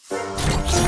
What is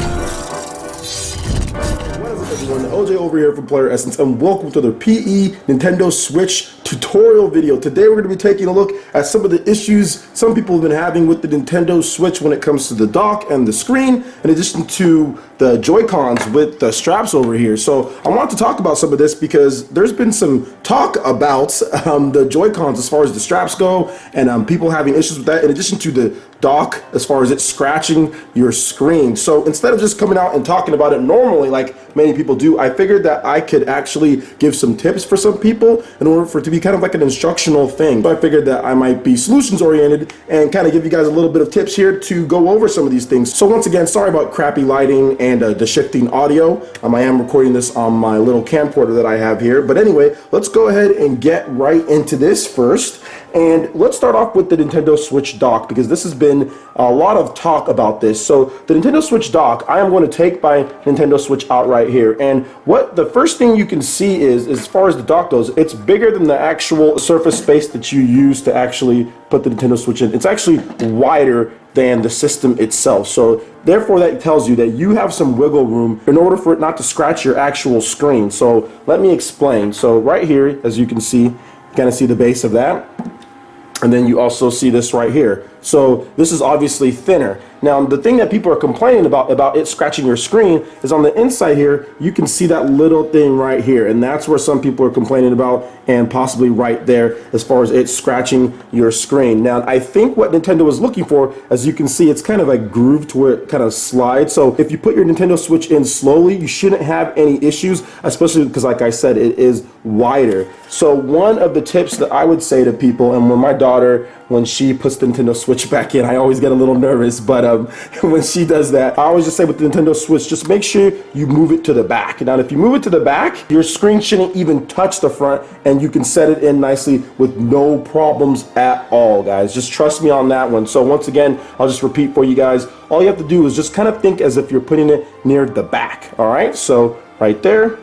up, everyone? OJ over here from PlayerEssence, and welcome to the PE Nintendo Switch tutorial video. Today we're going to be taking a look at some of the issues some people have been having with the Nintendo Switch when it comes to the dock and the screen, in addition to the Joy-Cons with the straps over here. So I want to talk about some of this because there's been some talk about the Joy-Cons as far as the straps go, and people having issues with that, in addition to the dock as far as it scratching your screen. So instead of just coming out and talking about it normally like many people do, I figured that I could actually give some tips for some people in order for it to be kind of like an instructional thing. So I figured that I might be solutions oriented and kind of give you guys a little bit of tips here to go over some of these things. So once again, sorry about crappy lighting and the shifting audio. I am recording this on my little camcorder that I have here. But anyway, let's go ahead and get right into this first. And let's start off with the Nintendo Switch dock, because this has been a lot of talk about this. So the Nintendo Switch dock, I am going to take my Nintendo Switch out right here. And what the first thing you can see is, as far as the dock goes, it's bigger than the actual surface space that you use to actually put the Nintendo Switch in. It's actually wider than the system itself. So therefore that tells you that you have some wiggle room in order for it not to scratch your actual screen. So let me explain. So right here, as you can see, you kind of see the base of that. And then you also see this right here. So this is obviously thinner. Now the thing that people are complaining about it scratching your screen is on the inside here, you can see that little thing right here. And that's where some people are complaining about, and possibly right there as far as it scratching your screen. Now I think what Nintendo was looking for, as you can see, it's kind of like grooved to where it kind of slides. So if you put your Nintendo Switch in slowly, you shouldn't have any issues, especially because, like I said, it is wider. So one of the tips that I would say to people, and when my daughter, when she puts the Nintendo Switch back in, I always get a little nervous, but when she does that, I always just say with the Nintendo Switch, just make sure you move it to the back. Now, if you move it to the back, your screen shouldn't even touch the front, and you can set it in nicely with no problems at all, guys. Just trust me on that one. So once again, I'll just repeat for you guys. All you have to do is just kind of think as if you're putting it near the back. All right, so right there,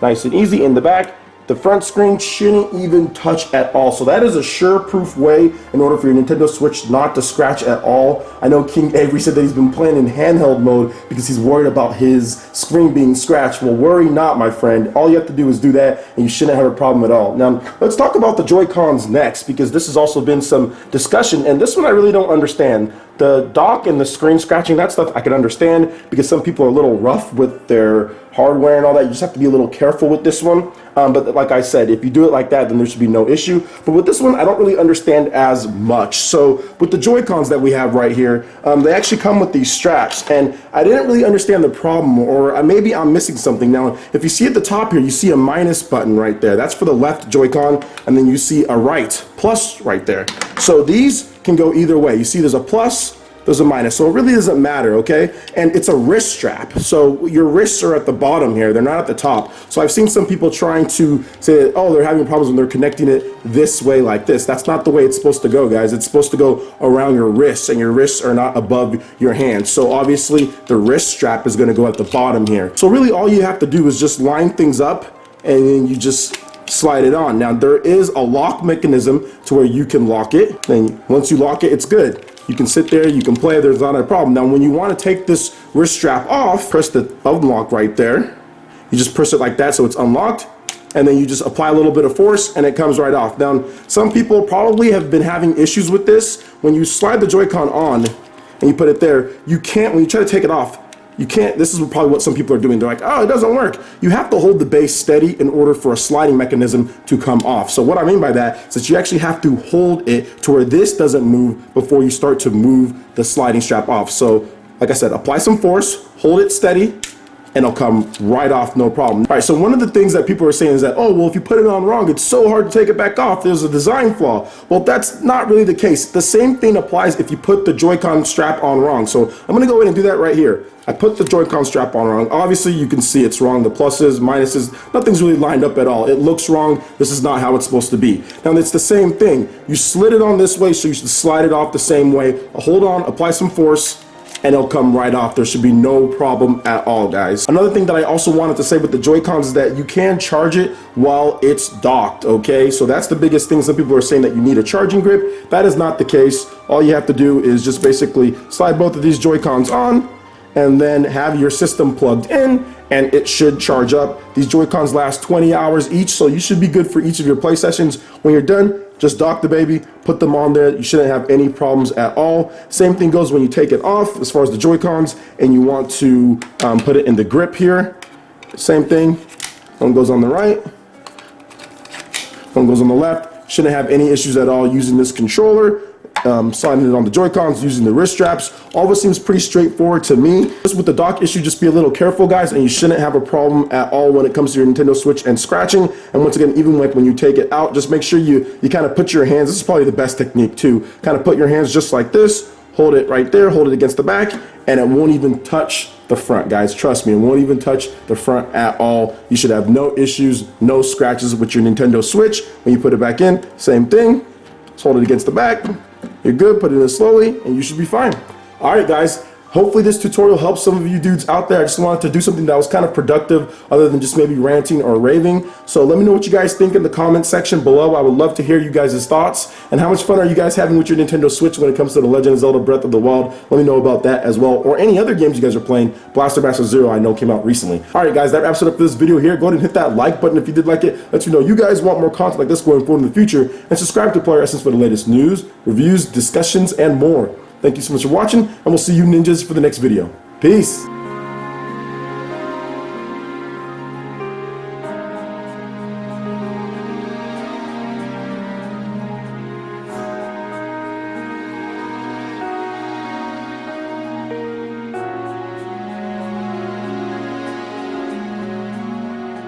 nice and easy in the back. The front screen shouldn't even touch at all. So that is a sure-proof way in order for your Nintendo Switch not to scratch at all. I know King Avery said that he's been playing in handheld mode because he's worried about his screen being scratched. Well, worry not, my friend. All you have to do is do that, and you shouldn't have a problem at all. Now, let's talk about the Joy-Cons next, because this has also been some discussion, and this one I really don't understand. The dock and the screen scratching, that stuff I can understand, because some people are a little rough with their hardware and all that. You just have to be a little careful with this one. But like I said, if you do it like that, then there should be no issue. But with this one, I don't really understand as much. So with the Joy-Cons that we have right here, they actually come with these straps, and I didn't really understand the problem, or maybe I'm missing something. Now, if you see at the top here, you see a minus button right there. That's for the left Joy-Con, and then you see a right plus right there. So these can go either way. You see there's a plus, there's a minus, so it really doesn't matter, okay? And it's a wrist strap, so your wrists are at the bottom here, they're not at the top. So I've seen some people trying to say that, oh, they're having problems when they're connecting it this way like this. That's not the way it's supposed to go, guys. It's supposed to go around your wrists, and your wrists are not above your hands. So obviously the wrist strap is gonna go at the bottom here. So really all you have to do is just line things up, and then you just slide it on. Now there is a lock mechanism to where you can lock it. Then once you lock it, it's good. You can sit there, you can play, there's not a problem. Now when you want to take this wrist strap off, press the unlock right there. You just press it like that so it's unlocked, and then you just apply a little bit of force and it comes right off. Now some people probably have been having issues with this. When you slide the Joy-Con on and you put it there, you can't, when you try to take it off, you can't, this is probably what some people are doing. They're like, oh, it doesn't work. You have to hold the base steady in order for a sliding mechanism to come off. So what I mean by that is that you actually have to hold it to where this doesn't move before you start to move the sliding strap off. So like I said, apply some force, hold it steady, and it'll come right off, no problem. All right, so one of the things that people are saying is that, oh, well, if you put it on wrong, it's so hard to take it back off. There's a design flaw. Well, that's not really the case. The same thing applies if you put the Joy-Con strap on wrong. So I'm gonna go ahead and do that right here. I put the Joy-Con strap on wrong. Obviously, you can see it's wrong. The pluses, minuses, nothing's really lined up at all. It looks wrong. This is not how it's supposed to be. Now, it's the same thing. You slid it on this way, so you should slide it off the same way. Hold on, apply some force, and it'll come right off. There should be no problem at all, guys. Another thing that I also wanted to say with the Joy-Cons is that you can charge it while it's docked, okay? So that's the biggest thing. Some people are saying that you need a charging grip. That is not the case. All you have to do is just basically slide both of these Joy-Cons on, and then have your system plugged in, and it should charge up. These Joy-Cons last 20 hours each, so you should be good for each of your play sessions. When you're done, just dock the baby, put them on there. You shouldn't have any problems at all. Same thing goes when you take it off as far as the Joy-Cons and you want to put it in the grip here. Same thing. One goes on the right, one goes on the left. Shouldn't have any issues at all using this controller. Sliding it on the Joy-Cons, using the wrist straps. All of it seems pretty straightforward to me. Just with the dock issue, just be a little careful, guys, and you shouldn't have a problem at all when it comes to your Nintendo Switch and scratching. And once again, even like when you take it out, just make sure you kind of put your hands, this is probably the best technique too, kind of put your hands just like this, hold it right there, hold it against the back, and it won't even touch the front, guys. Trust me, it won't even touch the front at all. You should have no issues, no scratches with your Nintendo Switch. When you put it back in, same thing. Just hold it against the back. You're good, put it in slowly, and you should be fine. All right, guys. Hopefully this tutorial helps some of you dudes out there. I just wanted to do something that was kind of productive other than just maybe ranting or raving. So let me know what you guys think in the comment section below. I would love to hear you guys' thoughts. And how much fun are you guys having with your Nintendo Switch when it comes to The Legend of Zelda Breath of the Wild? Let me know about that as well. Or any other games you guys are playing. Blaster Master Zero I know came out recently. All right, guys, that wraps it up for this video here. Go ahead and hit that like button if you did like it. Let me know you guys want more content like this going forward in the future. And subscribe to PlayerEssence for the latest news, reviews, discussions, and more. Thank you so much for watching, and we'll see you ninjas for the next video. Peace.